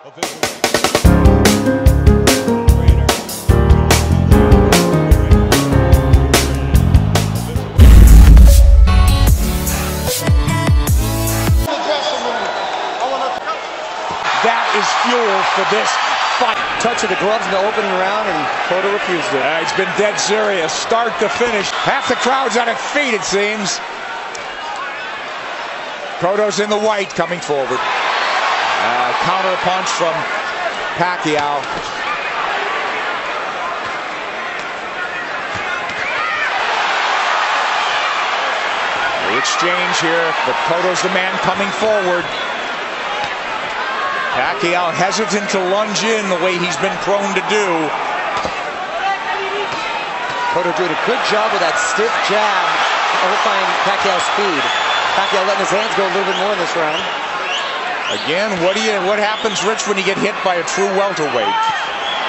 That is fuel for this fight. Touch of the gloves in the opening round, and Cotto refused it. He's been dead serious, start to finish. Half the crowd's on its feet, it seems. Cotto's in the white, coming forward. Counter punch from Pacquiao. The exchange here, but Cotto's the man coming forward. Pacquiao hesitant to lunge in the way he's been prone to do. Cotto did a good job with that stiff jab, overflying Pacquiao's speed. Pacquiao letting his hands go a little bit more in this round. Again, what happens, Rich, when you get hit by a true welterweight?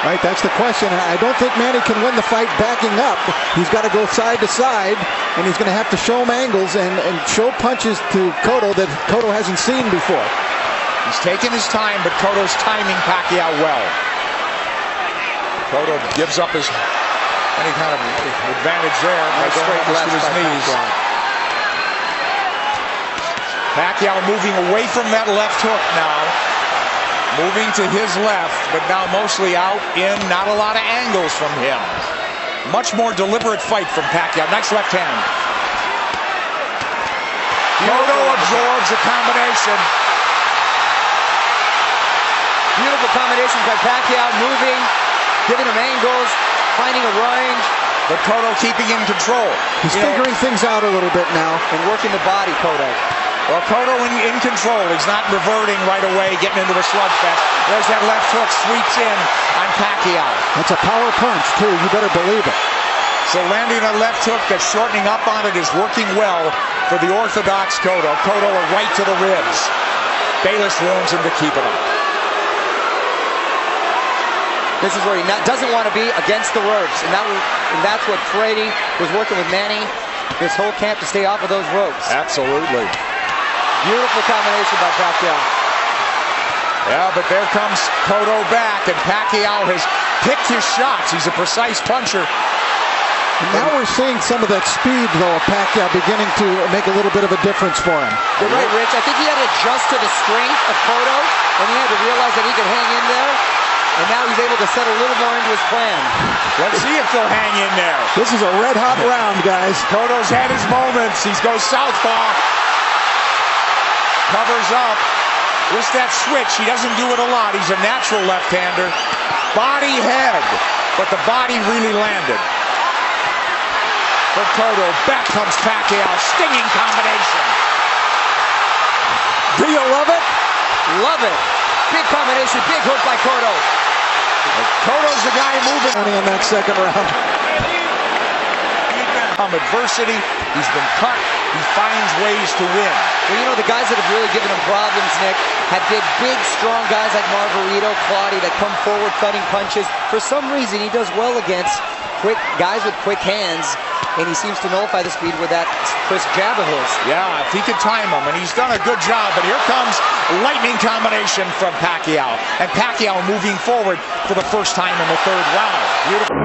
Right, that's the question. I don't think Manny can win the fight backing up. He's got to go side to side, and he's going to have to show him angles and show punches to Cotto that Cotto hasn't seen before. He's taking his time, but Cotto's timing Pacquiao well. Cotto gives up any kind of advantage there by going straight to his knees. Pacquiao moving away from that left hook now. Moving to his left, but now mostly out in, not a lot of angles from him. Much more deliberate fight from Pacquiao. Nice left hand. Cotto absorbs the combination. Beautiful combinations by Pacquiao, moving, giving him angles, finding a range. But Cotto keeping in control. He's figuring things out a little bit now. And working the body, Cotto. Well, Cotto in control. He's not reverting right away, getting into a slugfest. There's that left hook, sweeps in on Pacquiao. That's a power punch, too. You better believe it. So landing a left hook that's shortening up on it is working well for the orthodox Cotto. Cotto a right to the ribs. Bayless warns him to keep it up. This is where he doesn't want to be against the ropes, and that's what Frady was working with Manny this whole camp, to stay off of those ropes. Absolutely. Beautiful combination by Pacquiao. Yeah, but there comes Cotto back, and Pacquiao has picked his shots. He's a precise puncher. And now we're seeing some of that speed, though, of Pacquiao beginning to make a little bit of a difference for him. You're right, Rich. I think he had to adjust to the strength of Cotto, and he had to realize that he could hang in there. And now he's able to set a little more into his plan. Let's see if they'll hang in there. This is a red-hot round, guys. Cotto's had his moments. He goes southpaw. Covers up. Just that switch. He doesn't do it a lot. He's a natural left-hander. Body head. But the body really landed. For Cotto. Back comes Pacquiao. Stinging combination. Do you love it? Love it. Big combination. Big hook by Cotto. Cotto's the guy moving. In that second round. Adversity, he's been cut, he finds ways to win. Well, you know, the guys that have really given him problems, Nick, have been big, strong guys like Margarito, Claudio, that come forward thudding punches. For some reason, he does well against quick guys with quick hands, and he seems to nullify the speed with that crisp jab of his. Yeah, if he could time him, and he's done a good job, but here comes lightning combination from Pacquiao, and Pacquiao moving forward for the first time in the third round. Beautiful.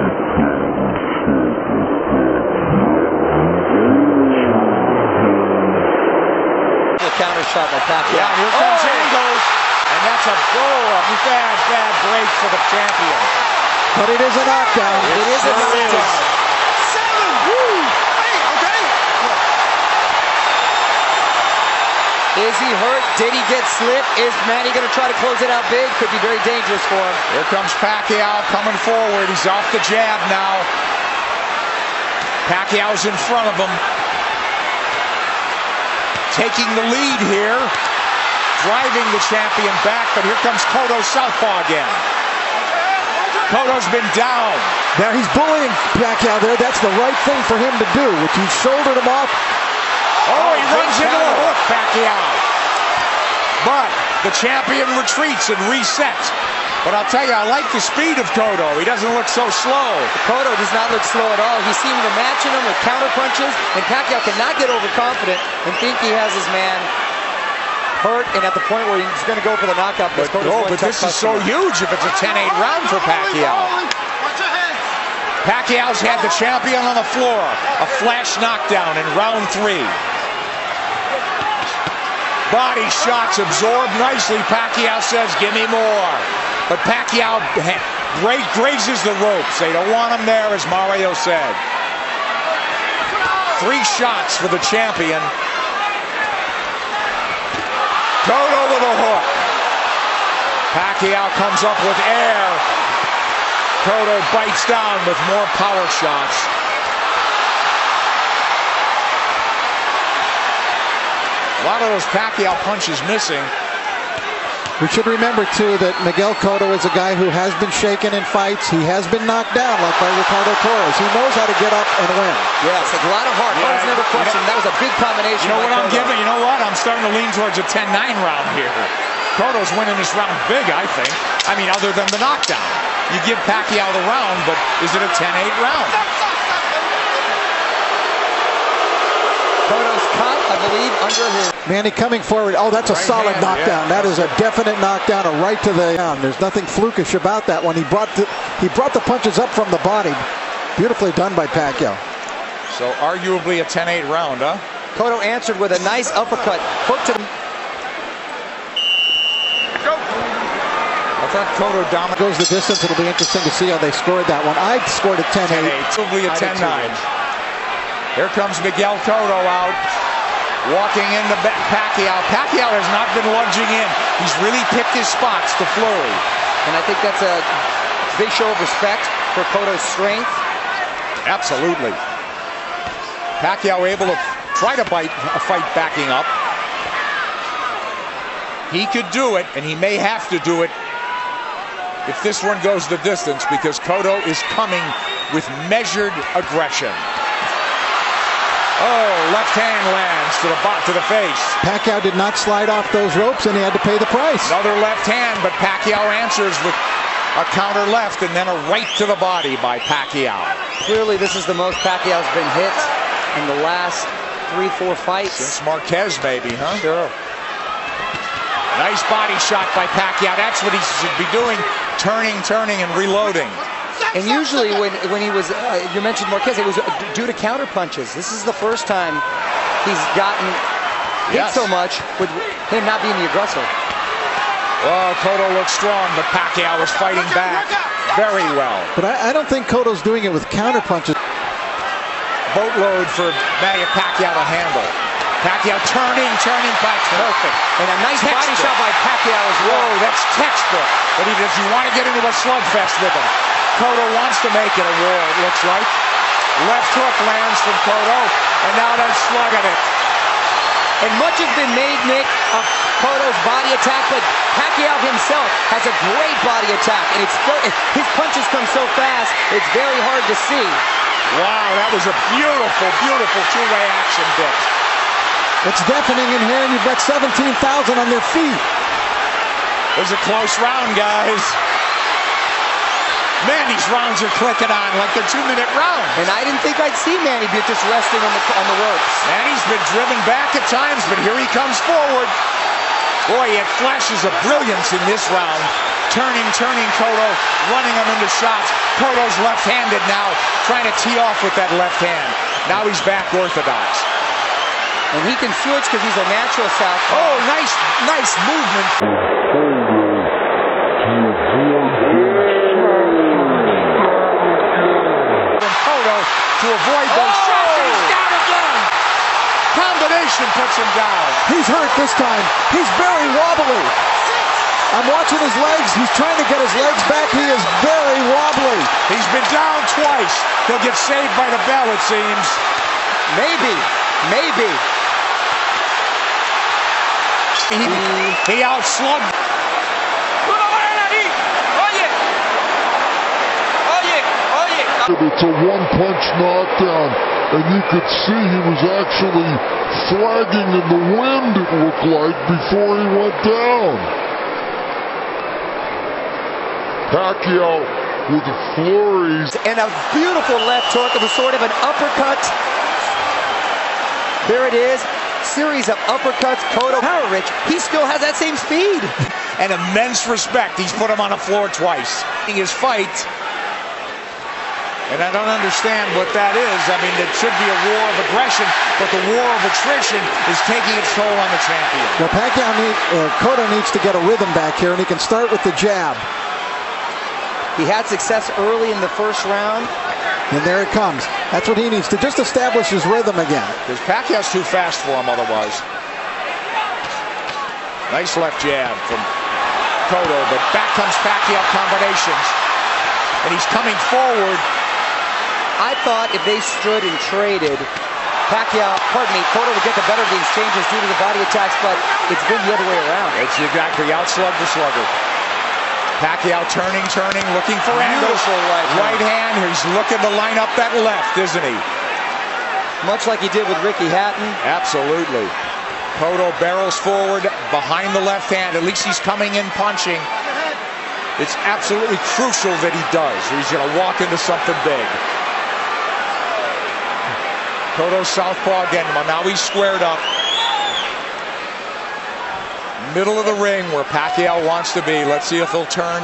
Counter shot by Pacquiao. Yeah, here comes angles, and that's a bad break for the champion. But it is a knockdown. It is a knockdown. 7! Woo! Hey, okay. Is he hurt? Did he get slipped? Is Manny going to try to close it out big? Could be very dangerous for him. Here comes Pacquiao coming forward. He's off the jab now. Pacquiao's in front of him. Taking the lead here, driving the champion back, but here comes Cotto southpaw again. Cotto's been down. There, he's bullying Pacquiao there. That's the right thing for him to do, which he shouldered him off. Oh, he runs into a hook, Pacquiao. But the champion retreats and resets. But I'll tell you, I like the speed of Cotto. He doesn't look so slow. Cotto does not look slow at all. He seems to match him with counter punches, and Pacquiao cannot get overconfident and think he has his man hurt and at the point where he's going to go for the knockout. But this is so huge if it's a 10-8 round for Pacquiao. Pacquiao's had the champion on the floor. A flash knockdown in round 3. Body shots absorbed nicely. Pacquiao says, give me more. But Pacquiao grazes the ropes. They don't want him there, as Mario said. 3 shots for the champion. Cotto with a hook. Pacquiao comes up with air. Cotto bites down with more power shots. A lot of those Pacquiao punches missing. We should remember, too, that Miguel Cotto is a guy who has been shaken in fights. He has been knocked down, like by Ricardo Torres. He knows how to get up and win. Yeah, it's a lot of heart. Heart's never questioned. That was a big combination. You know what I'm giving? You know what? I'm starting to lean towards a 10-9 round here. Cotto's winning this round big, I think. I mean, other than the knockdown. You give Pacquiao the round, but is it a 10-8 round? Cotto's caught, I believe, under his... Manny coming forward. Oh, that's a solid knockdown. That is a definite knockdown, a right to the ground. There's nothing flukish about that one. He brought the punches up from the body. Beautifully done by Pacquiao. So arguably a 10-8 round, huh? Cotto answered with a nice uppercut. Hook to the... I thought Cotto dominated. Goes the distance. It'll be interesting to see how they scored that one. I scored a 10-8. Probably a 10-9. Here comes Miguel Cotto out. Walking into Pacquiao. Pacquiao has not been lunging in. He's really picked his spots to flurry. And I think that's a big show of respect for Cotto's strength. Absolutely. Pacquiao able to try to fight backing up. He could do it, and he may have to do it if this one goes the distance, because Cotto is coming with measured aggression. Oh, left hand lands to the face. Pacquiao did not slide off those ropes, and he had to pay the price. Another left hand, but Pacquiao answers with a counter left and then a right to the body by Pacquiao. Clearly, this is the most Pacquiao's been hit in the last 3-4 fights. Since Marquez, maybe, huh? Sure. Nice body shot by Pacquiao. That's what he should be doing, turning, and reloading. And usually when he was, you mentioned Marquez, it was due to counter punches. This is the first time he's gotten hit so much with him not being the aggressor. Well, Cotto looks strong, but Pacquiao is fighting back very well. But I don't think Cotto's doing it with counter punches. Boatload for Manny Pacquiao to handle. Pacquiao turning, perfect. And a nice body shot by Pacquiao as well. Whoa, that's textbook. But does he want to get into a slugfest with him? Cotto wants to make it a war, it looks like. Left hook lands from Cotto, and now they're slugging it. And much has been made, Nick, of Cotto's body attack, but Pacquiao himself has a great body attack, and his punches come so fast, it's very hard to see. Wow, that was a beautiful, beautiful two-way action bit. It's deafening in here, and you've got 17,000 on their feet. It was a close round, guys. Man, these rounds are clicking on like they're 2-minute rounds. And I didn't think I'd see Manny just resting on the ropes. Manny's been driven back at times, but here he comes forward. Boy, he had flashes of brilliance in this round. Turning Cotto, running him into shots. Cotto's left-handed now, trying to tee off with that left hand. Now he's back orthodox. And he can switch because he's a natural southpaw. Oh, nice movement. To avoid those shots, and he's down again. Combination puts him down. He's hurt this time. He's very wobbly. I'm watching his legs. He's trying to get his legs back. He is very wobbly. He's been down twice. He'll get saved by the bell, it seems. Maybe. He outslugged. It's a one-punch knockdown, and you could see he was actually flagging in the wind, it looked like, before he went down. Pacquiao with the flurries. And a beautiful left hook. It was sort of an uppercut. There it is. series of uppercuts. Cotto, power rich, he still has that same speed. And immense respect. He's put him on the floor twice. His fight, and I don't understand what that is. I mean, it should be a war of aggression, but the war of attrition is taking its toll on the champion. Well, Cotto needs to get a rhythm back here, and he can start with the jab. He had success early in the first round. And there it comes. That's what he needs to just establish his rhythm again. Because Pacquiao's too fast for him otherwise. Nice left jab from Cotto, but back comes Pacquiao combinations. And he's coming forward. I thought if they stood and traded, Cotto would get the better of the exchanges due to the body attacks, but it's been the other way around. It's exactly out-slug the slugger. Pacquiao turning, looking for angles. Right hand. He's looking to line up that left, isn't he? Much like he did with Ricky Hatton. Absolutely. Cotto barrels forward behind the left hand. At least he's coming in punching. It's absolutely crucial that he does. He's going to walk into something big. Cotto southpaw again. Well, now he's squared up. Middle of the ring where Pacquiao wants to be. Let's see if he'll turn.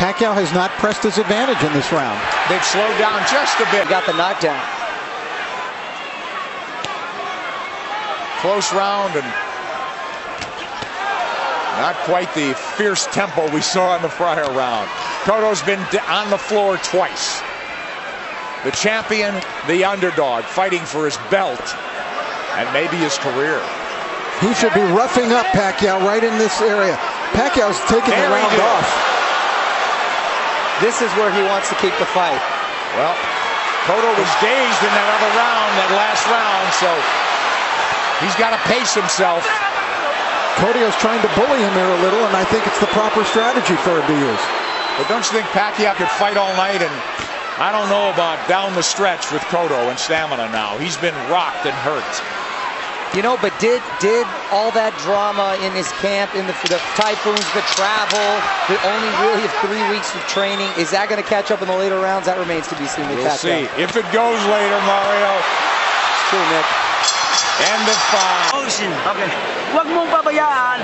Pacquiao has not pressed his advantage in this round. They've slowed down just a bit. Got the knockdown. Close round and not quite the fierce tempo we saw in the prior round. Cotto's been on the floor twice. The champion, the underdog, fighting for his belt and maybe his career. He should be roughing up Pacquiao right in this area. Pacquiao's taking the round off. This is where he wants to keep the fight. Well, Cotto was dazed in that other round, that last round, so he's got to pace himself. Cotto's trying to bully him here a little, and I think it's the proper strategy for him to use. But don't you think Pacquiao could fight all night? And I don't know about down the stretch with Cotto and stamina now. He's been rocked and hurt. You know, but did all that drama in his camp, in the typhoons, the travel, the only really 3 weeks of training, is that going to catch up in the later rounds? That remains to be seen with Pacquiao. We'll see. If it goes later, Mario. It's true, Nick. End of 5. Okay. Huwag mong pabayaan.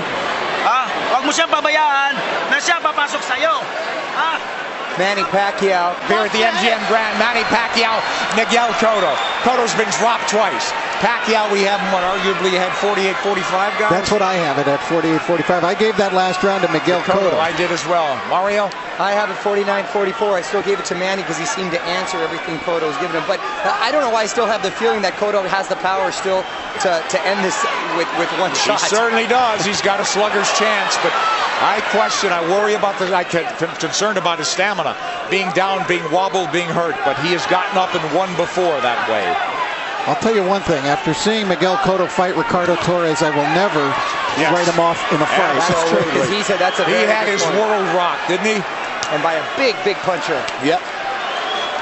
Huwag mo siyang pabayaan na siya papasok sa'yo. Manny Pacquiao. Here at the MGM Grand, Manny Pacquiao, Miguel Cotto. Cotto's been dropped twice. Pacquiao, we have him, arguably had 48-45, guys? That's what I have it at, 48-45. I gave that last round to Miguel Cotto. I did as well. Mario? I have it 49-44. I still gave it to Manny because he seemed to answer everything Cotto's given him. But I don't know why I still have the feeling that Cotto has the power still to end this with one shot. He certainly does. He's got a slugger's chance, but I worry about I'm concerned about his stamina. Being down, being wobbled, being hurt, but he has gotten up and won before that way. I'll tell you one thing. After seeing Miguel Cotto fight Ricardo Torres, I will never write him off in a fight. That's true, because he said that's a He had his world rocked, didn't he? And by a big puncher. Yep.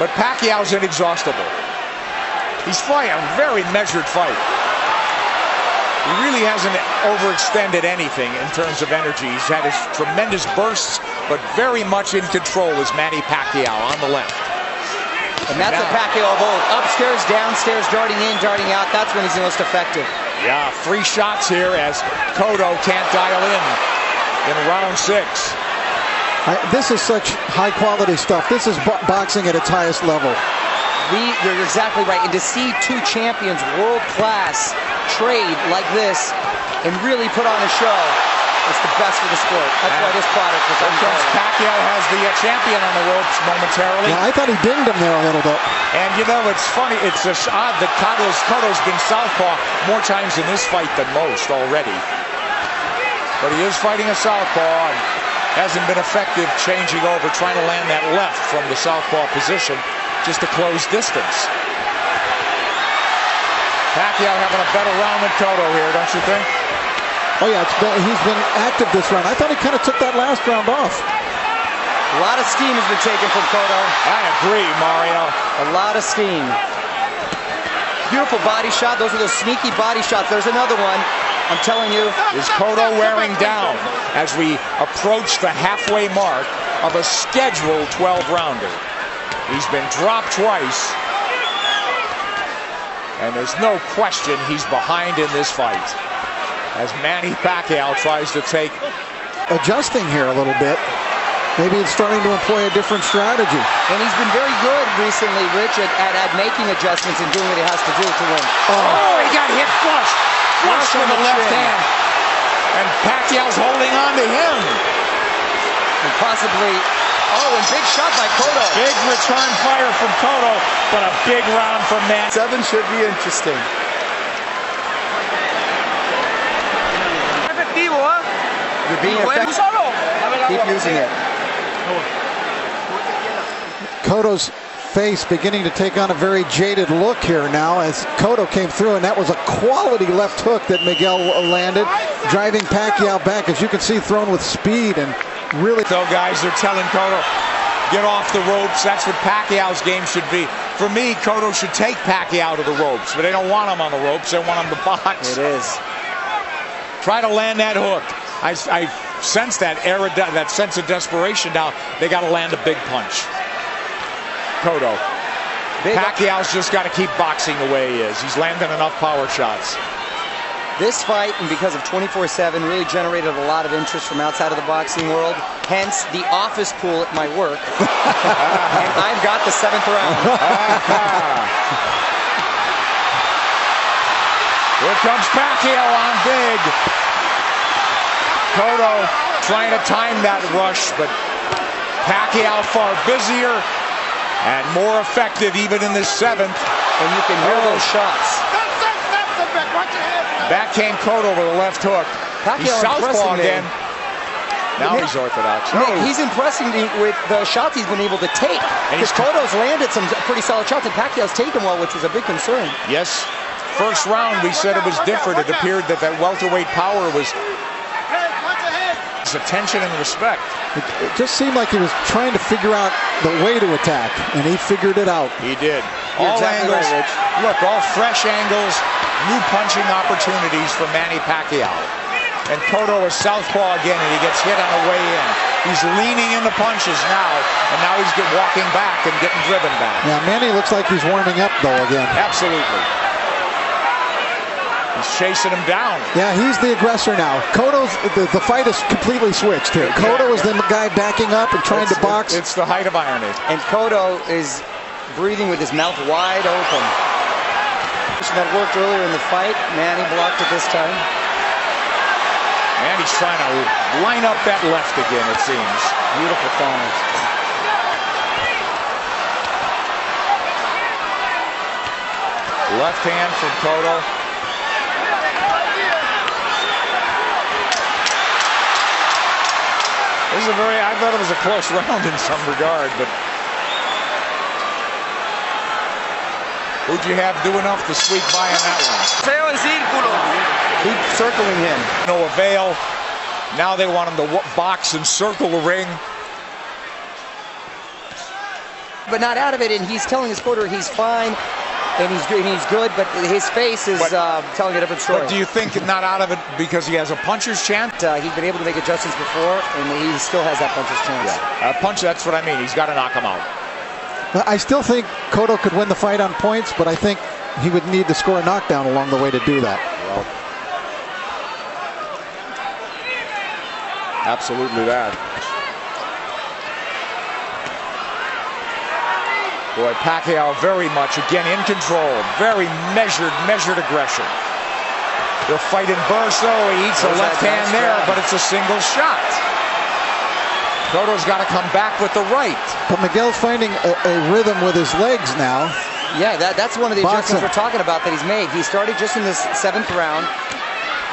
But Pacquiao's inexhaustible. He's fighting a very measured fight. He really hasn't overextended anything in terms of energy. He's had his tremendous bursts, but very much in control is Manny Pacquiao on the left. And that's a Pacquiao of old. Upstairs, downstairs, darting in, darting out. That's when he's the most effective. Yeah, 3 shots here as Cotto can't dial in round 6. This is such high-quality stuff. This is boxing at its highest level. You're exactly right. And to see 2 champions, world-class, trade like this and really put on a show, it's the best for the sport. That's why this product is unbelievable. Pacquiao has the champion on the ropes momentarily. Yeah, I thought he dinged him there a little bit. And you know, it's funny. It's just odd that Cotto's been southpaw more times in this fight than most already. But he is fighting a southpaw and hasn't been effective changing over, trying to land that left from the southpaw position just to close distance. Pacquiao having a better round than Cotto here, don't you think? Oh yeah, he's been active this round. I thought he kind of took that last round off. A lot of steam has been taken from Cotto. I agree, Mario. A lot of steam. Beautiful body shot. Those are those sneaky body shots. There's another one. I'm telling you. Is Cotto wearing down as we approach the halfway mark of a scheduled 12-rounder? He's been dropped twice. And there's no question he's behind in this fight, as Manny Pacquiao tries to take. Adjusting here a little bit. Maybe it's starting to employ a different strategy. And he's been very good recently, Rich, at making adjustments and doing what he has to do to win. Oh, he got hit flush. Flush with the left hand. And Pacquiao's holding on to him. And possibly, and big shot by Cotto. Big return fire from Cotto, but a big round from Manny. 7 should be interesting. You're being effective. Keep using it. Cotto's face beginning to take on a very jaded look here now as Cotto came through, and that was a quality left hook that Miguel landed, driving Pacquiao back, as you can see, thrown with speed and really. So guys, they're telling Cotto, get off the ropes. That's what Pacquiao's game should be. For me, Cotto should take Pacquiao to the ropes, but they don't want him on the ropes. They want him to box. It is. Try to land that hook. I sense that that sense of desperation now. They got to land a big punch. Cotto. Pacquiao's just got to keep boxing the way he is. He's landing enough power shots. This fight, and because of 24/7, really generated a lot of interest from outside of the boxing world. Hence, the office pool at my work. And I've got the 7th round. Here comes Pacquiao on big. Cotto trying to time that rush, but Pacquiao far busier and more effective even in this 7th. And you can hear those shots. Backhand Cotto with a left hook. He's southpaw again. Now he's orthodox. He's impressing me with the shots he's been able to take. Because Cotto's landed some pretty solid shots, and Pacquiao's taken well, which was a big concern. Yes. First round, we said it was different. It appeared that welterweight power was attention and respect. It just seemed like he was trying to figure out the way to attack, and he figured it out. He did. You're all exactly angles. Right, Rich. Look, all fresh angles, new punching opportunities for Manny Pacquiao. And Cotto is southpaw again, and he gets hit on the way in. He's leaning into punches now, and now he's walking back and getting driven back. Yeah, Manny looks like he's warming up, though, again. Absolutely. He's chasing him down. Yeah, he's the aggressor now. Cotto's, the fight is completely switched here. Cotto is the guy backing up and trying to box. It's the height of irony. And Cotto is breathing with his mouth wide open. That worked earlier in the fight. Manny blocked it this time. Manny's trying to line up that left again, it seems. Beautiful corners. Left hand from Cotto. This is I thought it was a close round in some regard, but who'd you have do enough to sweep by on that one? Keep circling him. No avail. Now they want him to box and circle the ring. But not out of it, and he's telling his corner he's fine. And he's good, but his face is telling a different story. But do you think not out of it because he has a puncher's chance? He's been able to make adjustments before, and he still has that puncher's chance. Yeah, a punch, that's what I mean. He's got to knock him out. I still think Cotto could win the fight on points, but I think he would need to score a knockdown along the way to do that. Well, absolutely that. Boy, Pacquiao very much, again, in control. Very measured aggression. They'll fight in bursts, though. He eats a left hand there, but it's a single shot. Cotto's got to come back with the right. But Miguel's finding a rhythm with his legs now. Yeah, that's one of the adjustments we're talking about that he's made. He started just in this 7th round,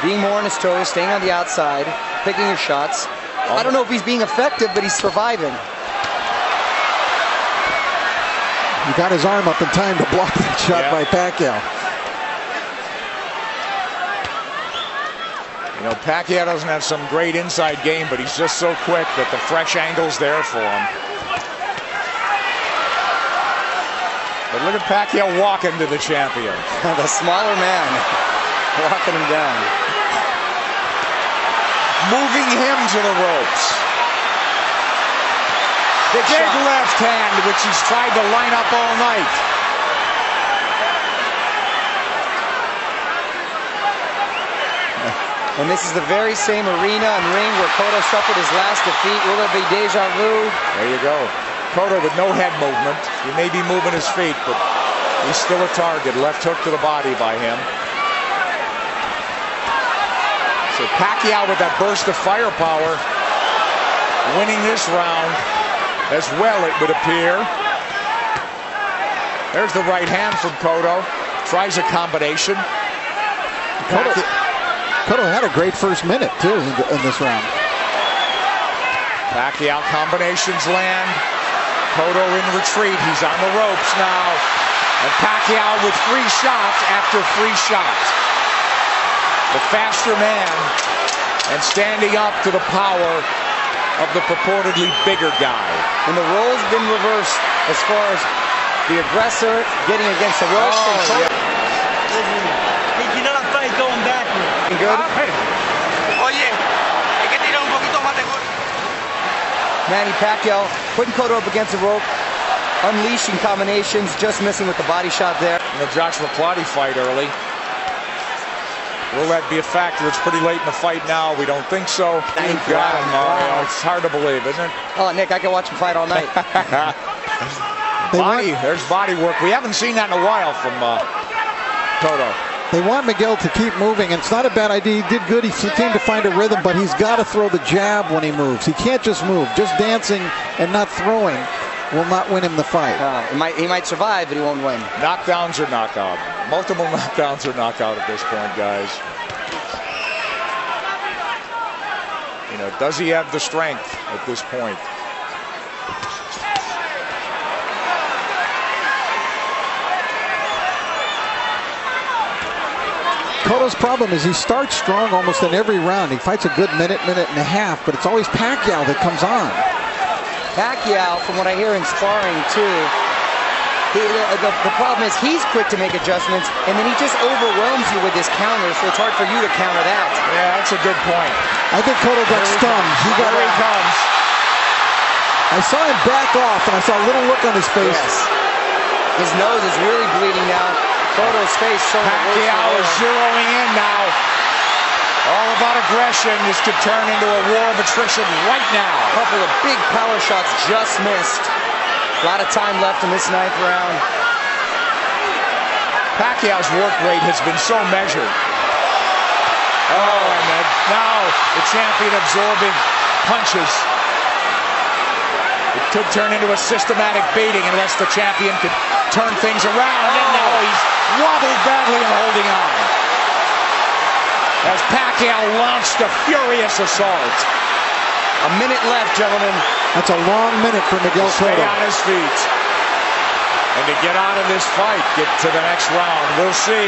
being more on his toes, staying on the outside, picking his shots. I don't know if he's being effective, but he's surviving. He got his arm up in time to block that shot by Pacquiao. You know, Pacquiao doesn't have some great inside game, but he's just so quick that the fresh angle's there for him. But look at Pacquiao walking to the champion. The smaller man walking him down. Moving him to the ropes. Big left hand, which he's tried to line up all night. And this is the very same arena and ring where Cotto suffered his last defeat. Will it be deja vu? There you go. Cotto with no head movement. He may be moving his feet, but he's still a target. Left hook to the body by him. So Pacquiao with that burst of firepower, winning this round as well, it would appear. There's the right hand from Cotto. Tries a combination. Cotto had a great first minute, too, in this round. Pacquiao combinations land. Cotto in retreat. He's on the ropes now. And Pacquiao with free shots after free shots. The faster man and standing up to the power of the purportedly bigger guy. And the roles been reversed as far as the aggressor getting against the ropes. Oh, yeah. He did not fight going backward. Good. Oye, hay que tirar un poquito más de golpe. Manny Pacquiao putting Cotto up against the rope, unleashing combinations, just missing with the body shot there. And the Joshua Clottey fight early. Will that be a factor? It's pretty late in the fight now. We don't think so. Thank God, God. Mario. Wow. It's hard to believe, isn't it? Oh, Nick, I can watch him fight all night. There's body work. We haven't seen that in a while from Cotto. They want Miguel to keep moving, and it's not a bad idea. He did good. He seemed to find a rhythm, but he's got to throw the jab when he moves. He can't just move. Just dancing and not throwing will not win him the fight. He might survive, but he won't win. Knockdowns or knockout. Multiple knockdowns or knockout at this point, guys. You know, does he have the strength at this point? Cotto's problem is he starts strong almost in every round. He fights a good minute and a half, but it's always Pacquiao that comes on. Pacquiao, from what I hear in sparring too, the problem is he's quick to make adjustments, and then he just overwhelms you with his counters, so it's hard for you to counter that. Yeah, that's a good point. I think Cotto got stunned. Here he comes. I saw him back off, and I saw a little look on his face. Yes. His nose is really bleeding now. Cotto's face showing Pacquiao is zeroing in now. All about aggression. This could turn into a war of attrition right now. A couple of big power shots just missed. A lot of time left in this 9th round. Pacquiao's work rate has been so measured. Oh, and now the champion absorbing punches. It could turn into a systematic beating unless the champion could turn things around. And now he's wobbled badly and holding on. As Pacquiao launched a furious assault. A minute left, gentlemen. That's a long minute for Miguel Cotto. Stay on his feet. And to get out of this fight, get to the next round. We'll see.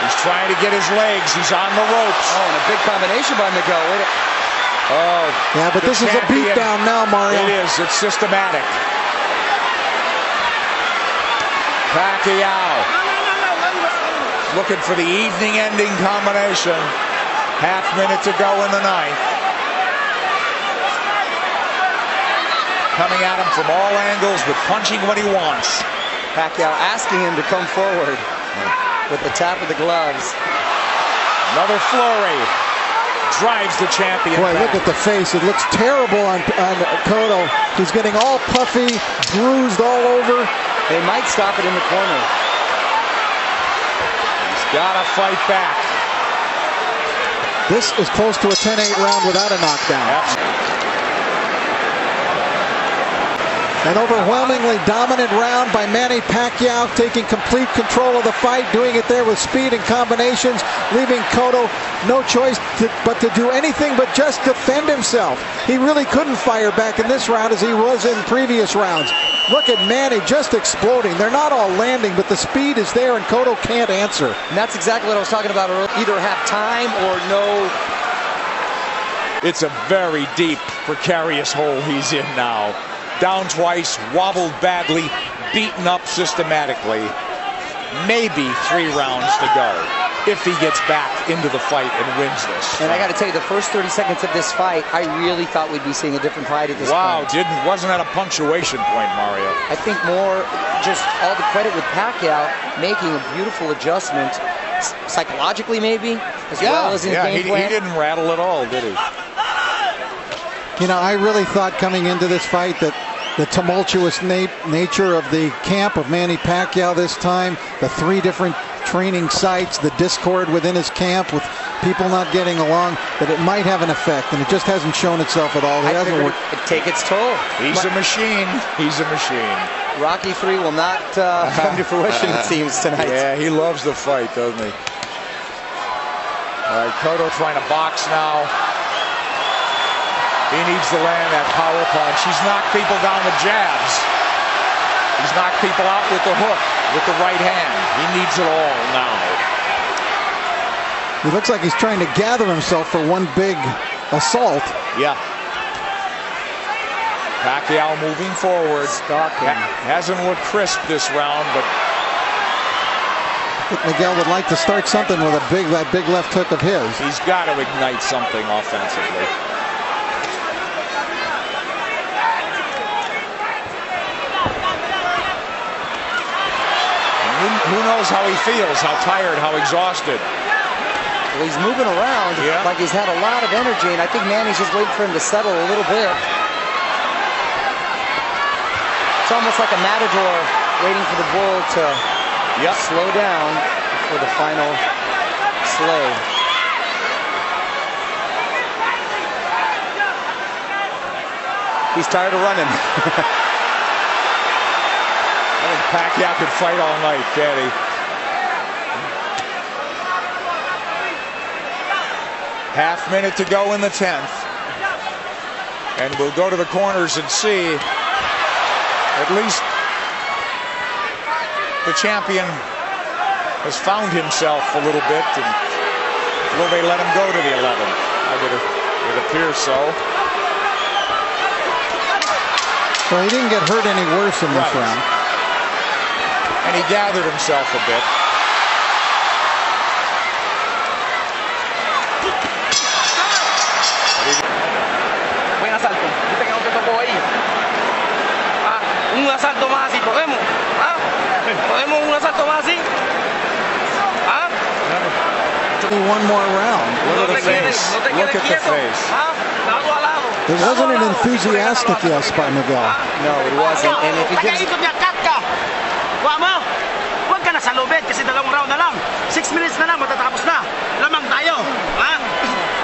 He's trying to get his legs. He's on the ropes. Oh, and a big combination by Miguel. Oh, yeah, but this is a beatdown now, Mario. It is. It's systematic. Pacquiao looking for the evening-ending combination. Half minute to go in the 9th. Coming at him from all angles, but punching when he wants. Pacquiao asking him to come forward with the tap of the gloves. Another flurry. Drives the champion Boy, back. look at the face. It looks terrible on Cotto. He's getting all puffy, bruised all over. They might stop it in the corner. He's got to fight back. This is close to a 10-8 round without a knockdown. An overwhelmingly dominant round by Manny Pacquiao, taking complete control of the fight, doing it there with speed and combinations, leaving Cotto no choice but to do anything but just defend himself. He really couldn't fire back in this round as he was in previous rounds. Look at Manny just exploding. They're not all landing, but the speed is there and Cotto can't answer. And that's exactly what I was talking about earlier. Either have time or no. It's a very deep, precarious hole he's in now. Down twice, wobbled badly, beaten up systematically. Maybe 3 rounds to go if he gets back into the fight and wins this. And I got to tell you, the first 30 seconds of this fight, I really thought we'd be seeing a different fight at this point. Wow, wasn't that a punctuation point, Mario? I think more just all the credit with Pacquiao making a beautiful adjustment psychologically maybe, as well as in his game plan. He didn't rattle at all, did he? You know, I really thought coming into this fight that the tumultuous nature of the camp of Manny Pacquiao this time, the 3 different training sites, the discord within his camp with people not getting along, that it might have an effect, and it just hasn't shown itself at all. It hasn't worked. It take its toll. He's a machine. He's a machine. Rocky 3 will not come to fruition, it seems, tonight. Yeah, he loves the fight, doesn't he? All right, Cotto trying to box now. He needs to land that power punch. He's knocked people down with jabs. He's knocked people out with the hook, with the right hand. He needs it all now. He looks like he's trying to gather himself for one big assault. Yeah. Pacquiao moving forward. Hasn't looked crisp this round, but I think Miguel would like to start something with that big left hook of his. He's got to ignite something offensively. Who knows how he feels, how tired, how exhausted. Well, he's moving around like he's had a lot of energy, and I think Manny's just waiting for him to settle a little bit. It's almost like a matador waiting for the bull to slow down for the final slay. He's tired of running. I think Pacquiao could fight all night, can he? Half minute to go in the 10th. And we'll go to the corners and see. At least the champion has found himself a little bit. And will they let him go to the 11th? It appears so. Well, he didn't get hurt any worse in this round. And he gathered himself a bit. Buen asalto. Viste que no te tocó ahí. Un asalto más así, ¿podemos? ¿Podemos un asalto más así? One more round. Look at the face. Look at the face. It wasn't an enthusiastic yes by Miguel. No, it wasn't. And if he gives... Huwag ka na sa lubid kasi 2 round na lang. 6 minutes na lang, matatapos na. Lamang tayo.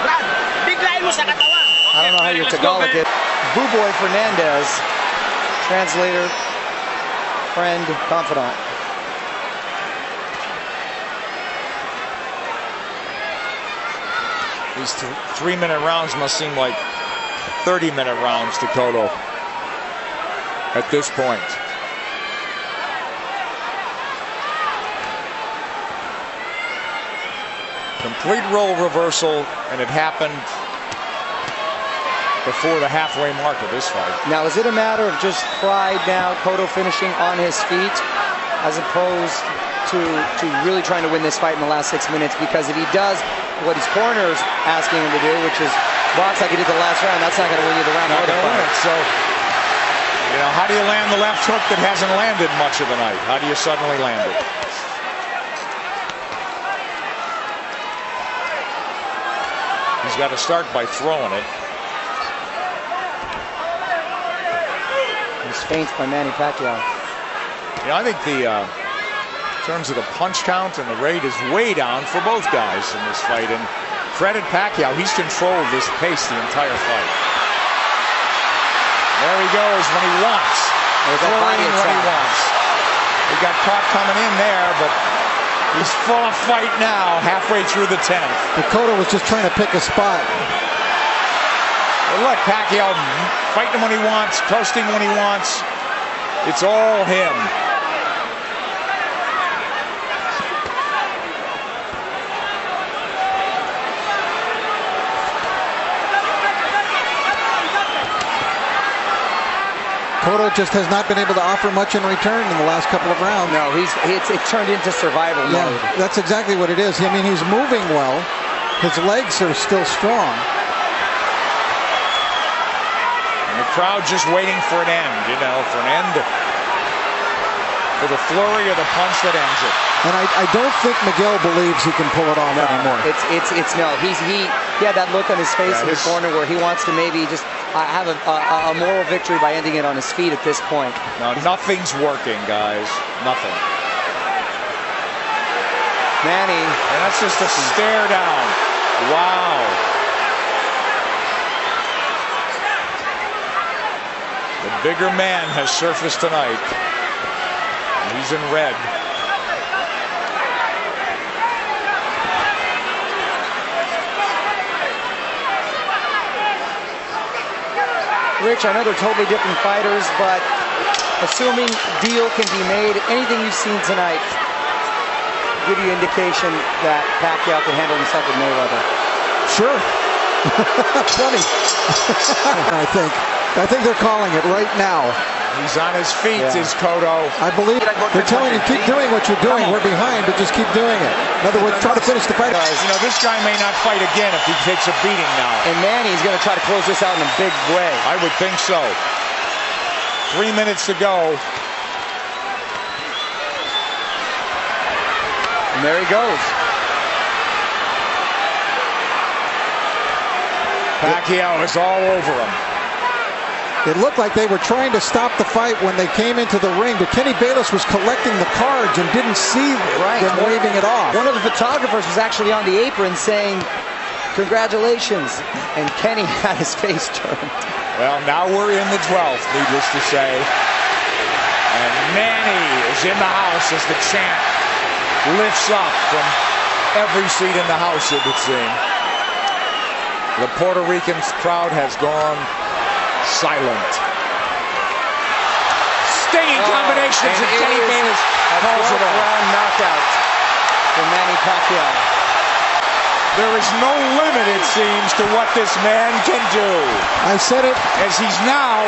Brad, biglayin mo sa katawan. I don't know how your Tagalog is. Buboy Fernandez, translator, friend, confidant. These 3-minute rounds must seem like 30-minute rounds to Cotto at this point. Complete role reversal, and it happened before the halfway mark of this fight. Now, is it a matter of just pride now, Cotto finishing on his feet, as opposed to really trying to win this fight in the last 6 minutes? Because if he does what his corner's asking him to do, which is box like he did the last round, that's not going to win you the round or the fight. So, you know, how do you land the left hook that hasn't landed much of the night? How do you suddenly land it? He's got to start by throwing it. He's feints by Manny Pacquiao. You know, I think in terms of the punch count and the rate is way down for both guys in this fight. And credit Pacquiao, he's controlled this pace the entire fight. There he goes when he wants. Throwing when he wants. He got caught coming in there, but he's full of fight now, halfway through the 10th. Cotto was just trying to pick a spot. Well, look, Pacquiao fighting when he wants, coasting when he wants. It's all him. Cotto just has not been able to offer much in return in the last couple of rounds. No, it turned into survival mode. That's exactly what it is. I mean, he's moving well. His legs are still strong. And the crowd just waiting for an end, you know, for an end. with a flurry of the punch that ends it. And I don't think Miguel believes he can pull it off anymore. No. He had that look on his face in the corner where he wants to maybe just have a moral victory by ending it on his feet at this point. No, nothing's working, guys. Nothing. Manny. And that's just a stare down. Wow. The bigger man has surfaced tonight. He's in red. Rich, I know they're totally different fighters, but assuming deal can be made, anything you've seen tonight give you indication that Pacquiao can handle himself with Mayweather. Sure. Funny. I think they're calling it right now. He's on his feet, is Cotto. I believe they're telling you, keep doing what you're doing. We're behind, but just keep doing it. In other words, try to finish the fight. You know, this guy may not fight again if he takes a beating now. And Manny's going to try to close this out in a big way. I would think so. 3 minutes to go. And there he goes. Pacquiao is all over him. It looked like they were trying to stop the fight when they came into the ring, but Kenny Bayless was collecting the cards and didn't see them waving it off. One of the photographers was actually on the apron saying, "Congratulations," and Kenny had his face turned. Well, now we're in the 12th, needless to say. And Manny is in the house as the chant lifts up from every seat in the house, it would seem. The Puerto Rican crowd has gone silent. Stinging combinations, and Kenny Bayless calls it off. Round knockout for Manny Pacquiao. There is no limit, it seems, to what this man can do. I said it. As he's now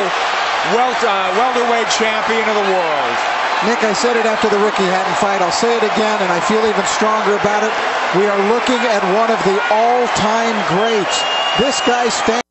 welterweight champion of the world. Nick, I said it after the Ricky Hatton fight. I'll say it again, and I feel even stronger about it. We are looking at one of the all-time greats. This guy stands